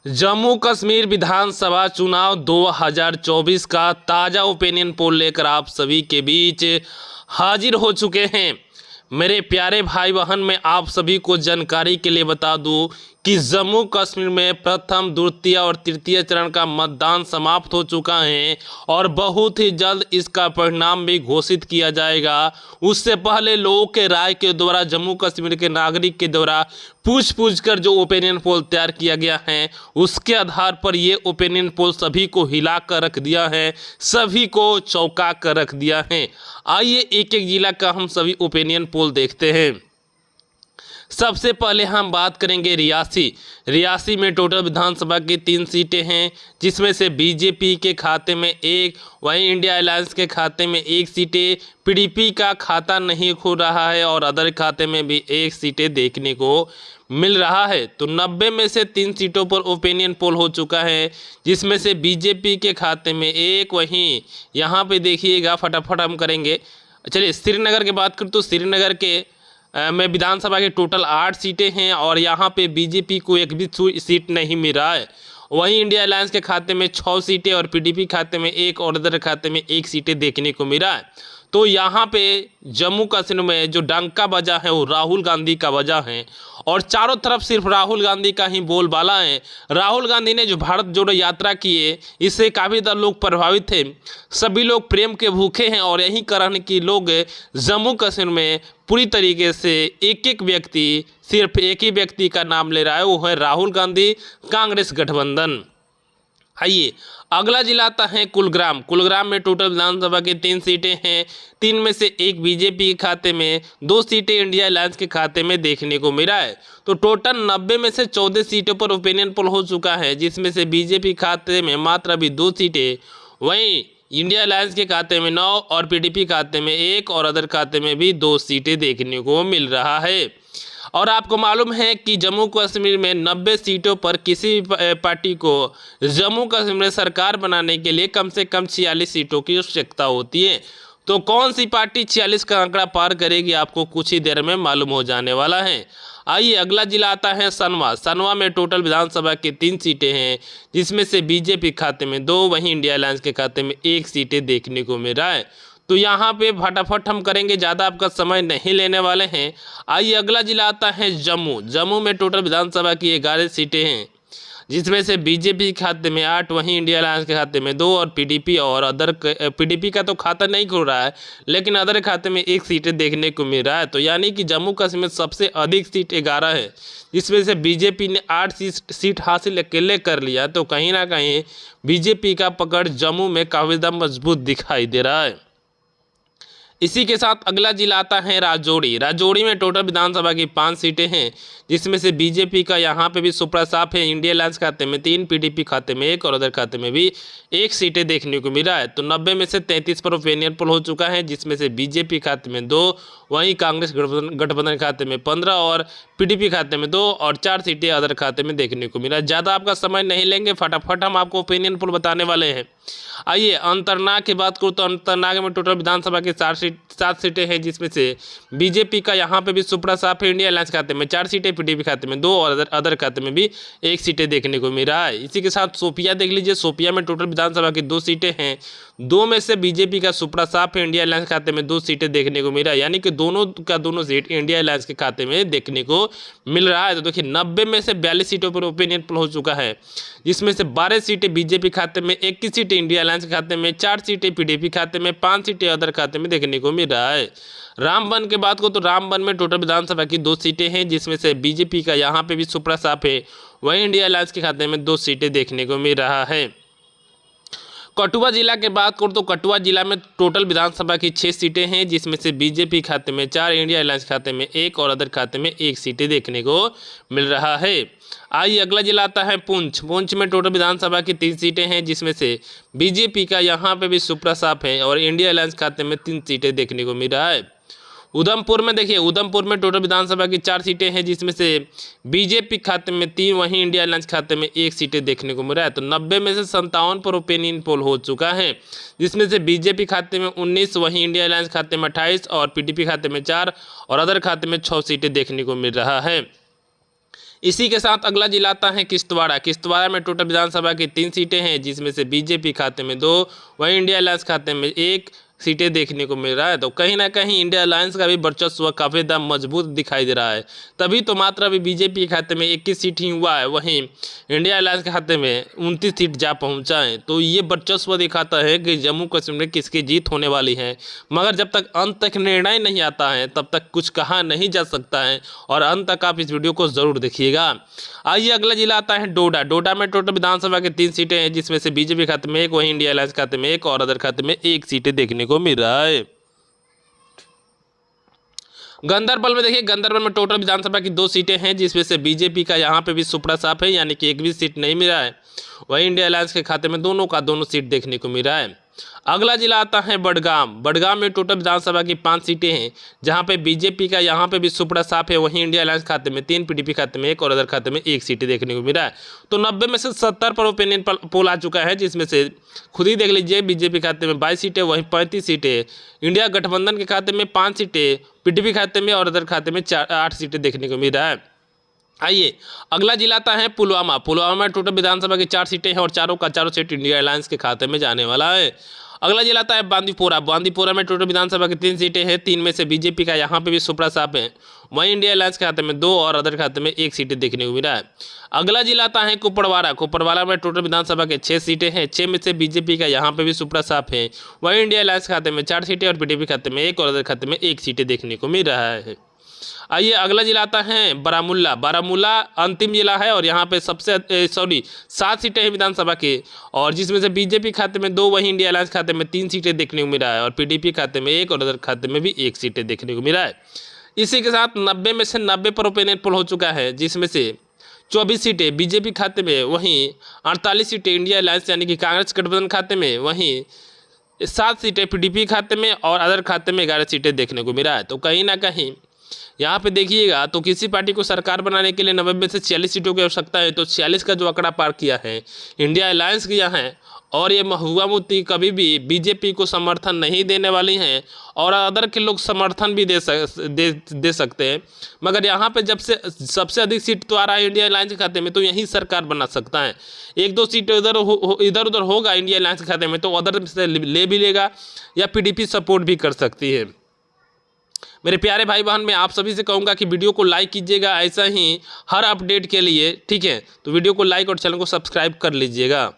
जम्मू कश्मीर विधानसभा चुनाव 2024 का ताज़ा ओपिनियन पोल लेकर आप सभी के बीच हाजिर हो चुके हैं। मेरे प्यारे भाई बहन, मैं आप सभी को जानकारी के लिए बता दूं कि जम्मू कश्मीर में प्रथम, द्वितीय और तृतीय चरण का मतदान समाप्त हो चुका है और बहुत ही जल्द इसका परिणाम भी घोषित किया जाएगा। उससे पहले लोगों के राय के द्वारा, जम्मू कश्मीर के नागरिक के द्वारा पूछ कर जो ओपिनियन पोल तैयार किया गया है, उसके आधार पर ये ओपिनियन पोल सभी को हिला कर रख दिया है, सभी को चौंका कर रख दिया है। आइए एक एक जिला का हम सभी ओपिनियन पोल देखते हैं। सबसे पहले हम बात करेंगे रियासी में टोटल विधानसभा की 3 सीटें हैं, जिसमें से बीजेपी के खाते में 1, वहीं इंडिया अलायंस के खाते में 1 सीटें, पीडीपी का खाता नहीं खुल रहा है और अदर खाते में भी 1 सीटें देखने को मिल रहा है। तो 90 में से 3 सीटों पर ओपिनियन पोल हो चुका है, जिसमें से बीजेपी के खाते में 1, वहीं यहाँ पे देखिएगा फटाफट हम करेंगे। चलिए श्रीनगर की बात करूँ तो श्रीनगर के में विधानसभा के टोटल 8 सीटें हैं और यहाँ पे बीजेपी को एक भी सीट नहीं मिल रहा है। वहीं इंडिया अलायंस के खाते में 6 सीटें और पीडीपी खाते में 1 और अदर खाते में 1 सीटें देखने को मिल रहा है। तो यहाँ पे जम्मू कश्मीर में जो डंका बजा है वो राहुल गांधी का बजा है और चारों तरफ सिर्फ राहुल गांधी का ही बोलबाला है। राहुल गांधी ने जो भारत जोड़ो यात्रा की है, इससे काफ़ी ज़्यादा लोग प्रभावित थे। सभी लोग प्रेम के भूखे हैं और यही कारण कि लोग जम्मू कश्मीर में पूरी तरीके से एक व्यक्ति, सिर्फ एक ही व्यक्ति का नाम ले रहा है, वो है राहुल गांधी, कांग्रेस गठबंधन। आइए अगला जिला आता है कुलग्राम में टोटल विधानसभा की 3 सीटें हैं। 3 में से 1 बीजेपी के खाते में, 2 सीटें इंडिया अलायंस के खाते में देखने को मिला है। तो टोटल 90 में से 14 सीटों पर ओपिनियन पोल हो चुका है, जिसमें से बीजेपी खाते में मात्र अभी 2 सीटें, वहीं इंडिया अलायंस के खाते में 9 और पीडीपी खाते में 1 और अदर खाते में भी 2 सीटें देखने को मिल रहा है। और आपको मालूम है कि जम्मू कश्मीर में 90 सीटों पर किसी पार्टी को जम्मू कश्मीर में सरकार बनाने के लिए कम से कम 46 सीटों की आवश्यकता होती है। तो कौन सी पार्टी 46 का आंकड़ा पार करेगी, आपको कुछ ही देर में मालूम हो जाने वाला है। आइए अगला जिला आता है सनवा में टोटल विधानसभा की 3 सीटें हैं, जिसमें से बीजेपी खाते में 2, वहीं इंडिया अलायंस के खाते में 1 सीटें देखने को मिल रहा है। तो यहाँ पे फटाफट हम करेंगे, ज़्यादा आपका समय नहीं लेने वाले हैं। आइए अगला जिला आता है जम्मू में टोटल विधानसभा की 11 सीटें हैं, जिसमें से बीजेपी के खाते में 8, वहीं इंडिया अलायंस के खाते में 2 और पीडीपी और अदर, पीडीपी का तो खाता नहीं खुल रहा है लेकिन अदर खाते में 1 सीटें देखने को मिल रहा है। तो यानी कि जम्मू कश्मीर में सबसे अधिक सीट 11 है, जिसमें से बीजेपी ने 8 सीट हासिल अकेले कर लिया। तो कहीं ना कहीं बीजेपी का पकड़ जम्मू में काफ़ी ज़्यादा मजबूत दिखाई दे रहा है। इसी के साथ अगला जिला आता है राजौरी में टोटल विधानसभा की 5 सीटें हैं, जिसमें से बीजेपी का यहाँ पे भी सुपड़ा साफ है। इंडिया अलायंस खाते में 3, पीडीपी खाते में 1 और अदर खाते में भी 1 सीटें देखने को मिला है। तो 90 में से 33 पर ओपिनियन पोल हो चुका है, जिसमें से बीजेपी खाते में 2, वहीं कांग्रेस गठबंधन खाते में 15 और पीडीपी खाते में 2 और 4 सीटें अदर खाते में देखने को मिला। ज़्यादा आपका समय नहीं लेंगे, फटाफट हम आपको ओपिनियन पोल बताने वाले हैं। आइए अंतरनाग की बात करूँ तो अंतरनाग में टोटल विधानसभा की 7 सीटें हैं, जिसमें से बीजेपी का यहाँ पे भी सुपड़ा साफ है। इंडिया अलायंस खाते में 4 सीटें, पीडीपी खाते में 2 और अदर खाते में भी 1 सीटें देखने को मिल रहा है। इसी के साथ शोपिया देख लीजिए, शोपिया में टोटल विधानसभा की 2 सीटें हैं, 2 में से बीजेपी का सुपड़ा साफ है। इंडिया अलायंस खाते में 2 सीटें देखने को मिल रहा है, यानी कि दोनों सीट इंडिया अलायंस के खाते में देखने को मिल रहा है। तो देखिए 90 में से 42 सीटों पर ओपिनियन पोल हो चुका है, जिसमें से 12 सीटें बीजेपी खाते में, 21 सीटें इंडिया अलायंस के खाते में, 4 सीटें पीडीपी खाते में, 5 सीटें अदर खाते में देखने को मिल रहा है। रामबन की बात करो तो रामबन में टोटल विधानसभा की 2 सीटें हैं, जिसमें से बीजेपी का यहाँ पे भी सुपड़ा साफ है, वहीं इंडिया अलायंस के खाते में 2 सीटें देखने को मिल रहा है। कठुआ जिला के बात करूँ तो कठुआ जिला में टोटल विधानसभा की 6 सीटें हैं, जिसमें से बीजेपी खाते में 4, इंडिया अलायंस खाते में 1 और अदर खाते में 1 सीटें देखने को मिल रहा है। आइए अगला जिला आता है पुंछ में टोटल विधानसभा की 3 सीटें हैं, जिसमें से बीजेपी का यहाँ पे भी सुपड़ा साफ है और इंडिया अलायंस खाते में 3 सीटें देखने को मिल रहा है। उधमपुर में देखिए, उधमपुर में टोटल विधानसभा की 4 सीटें हैं, जिसमें से बीजेपी खाते में 3, वहीं इंडिया अलायंस खाते में 1 सीटें देखने को मिल रहा है। तो 90 में से 57 पर ओपिनियन पोल हो चुका है, जिसमें से बीजेपी खाते में 19, वहीं इंडिया अलायंस खाते में 28 और पीडीपी खाते में 4 और अदर खाते में 6 सीटें देखने को मिल रहा है। इसी के साथ अगला जिला आता है किश्तवाड़। किश्तवाड़ में टोटल विधानसभा की 3 सीटें हैं, जिसमें से बीजेपी खाते में 2, वहीं इंडिया अलायंस खाते में 1 सीटें देखने को मिल रहा है। तो कहीं ना कहीं इंडिया अलायंस का भी वर्चस्व काफ़ी दम मजबूत दिखाई दे रहा है। तभी तो मात्र अभी बीजेपी के खाते में 21 सीट ही हुआ है, वहीं इंडिया अलायंस के खाते में 29 सीट जा पहुंचा है। तो ये वर्चस्व दिखाता है कि जम्मू कश्मीर में किसकी जीत होने वाली है। मगर जब तक अंत तक निर्णय नहीं आता है तब तक कुछ कहा नहीं जा सकता है, और अंत तक आप इस वीडियो को ज़रूर देखिएगा। आइए अगला जिला आता है डोडा। डोडा में टोटल विधानसभा की 3 सीटें हैं, जिसमें से बीजेपी खाते में 1, वहीं इंडिया अलायंस खाते में 1 और अदर खाते में 1 सीटें देखने को मिल रहा है। गंदरबल में देखिए, गंदरबल में टोटल विधानसभा की 2 सीटें हैं, जिसमें से बीजेपी का यहाँ पे भी सुपड़ा साफ है, यानी कि एक भी सीट नहीं मिला है। वहीं इंडिया अलायंस के खाते में दोनों का दोनों सीट देखने को मिल रहा है। अगला जिला आता है बडगाम। बडगाम में टोटल विधानसभा की 5 सीटें हैं, जहां पे बीजेपी का यहाँ पे भी सुपड़ा साफ है। वहीं इंडिया अलायंस खाते में 3, पीडीपी खाते में 1 और अदर खाते में 1 सीटें देखने को मिला है। तो 90 में से 70 पर ओपिनियन पोल आ चुका है, जिसमें से खुद ही देख लीजिए, बीजेपी खाते में 22 सीटें, वहीं 35 सीटें इंडिया गठबंधन के खाते में, 5 सीटें पीडीपी खाते में और अदर खाते में 8 सीटें देखने को मिल रहा है। आइए अगला जिला आता है पुलवामा। पुलवामा में टोटल विधानसभा की 4 सीटें हैं और चारों का चारों सीट इंडिया अलायंस के खाते में जाने वाला है। अगला जिला आता है बांदीपोरा। बांदीपोरा में टोटल विधानसभा की 3 सीटें हैं, 3 में से बीजेपी का यहाँ पे भी सुपड़ा साफ है। वहीं इंडिया अलायंस के खाते में 2 और अदर खाते में 1 सीटें देखने को मिला है। अगला जिला आता है कुपवाड़ा। कुपवाड़ा में टोटल विधानसभा के 6 सीटें हैं, 6 में से बीजेपी का यहाँ पे भी सुपड़ा साफ है। वहीं इंडिया अलायंस खाते में 4 सीटें और पीडीपी खाते में 1 और अदर खाते में 1 सीटें देखने को मिल रहा है। आइए अगला जिला आता है बारामूला। बारामूला अंतिम जिला है और यहाँ पे 7 सीटें हैं विधानसभा के, और जिसमें से बीजेपी खाते में 2, वहीं इंडिया अलायंस खाते में 3 सीटें देखने को मिला है, और पीडीपी खाते में 1 और अदर खाते में भी 1 सीटें देखने को मिला है। इसी के साथ 90 में से 90 पर ओपिनियन पोल हो चुका है, जिसमें से 24 सीटें बीजेपी खाते में, वहीं 48 सीटें इंडिया अलायंस यानी कि कांग्रेस गठबंधन खाते में, वहीं 7 सीटें पीडीपी खाते में और अदर खाते में 11 सीटें देखने को मिला है। तो कहीं ना कहीं यहाँ पे देखिएगा तो किसी पार्टी को सरकार बनाने के लिए 90 में से 46 सीटों की आवश्यकता है, तो 46 का जो आंकड़ा पार किया है इंडिया अलायंस किया है, और ये महुआ मुफ्ती कभी भी बीजेपी को समर्थन नहीं देने वाली हैं, और अदर के लोग समर्थन भी दे सकते हैं। मगर यहाँ पे जब से सबसे अधिक सीट तो आ रहा है इंडिया अलायंस के खाते में, तो यही सरकार बना सकता है। 1-2 सीट इधर उधर होगा इंडिया अलायंस के खाते में, तो अदर से ले भी लेगा या पीडीपी सपोर्ट भी कर सकती है। मेरे प्यारे भाई बहन, मैं आप सभी से कहूँगा कि वीडियो को लाइक कीजिएगा, ऐसा ही हर अपडेट के लिए, ठीक है। तो वीडियो को लाइक और चैनल को सब्सक्राइब कर लीजिएगा।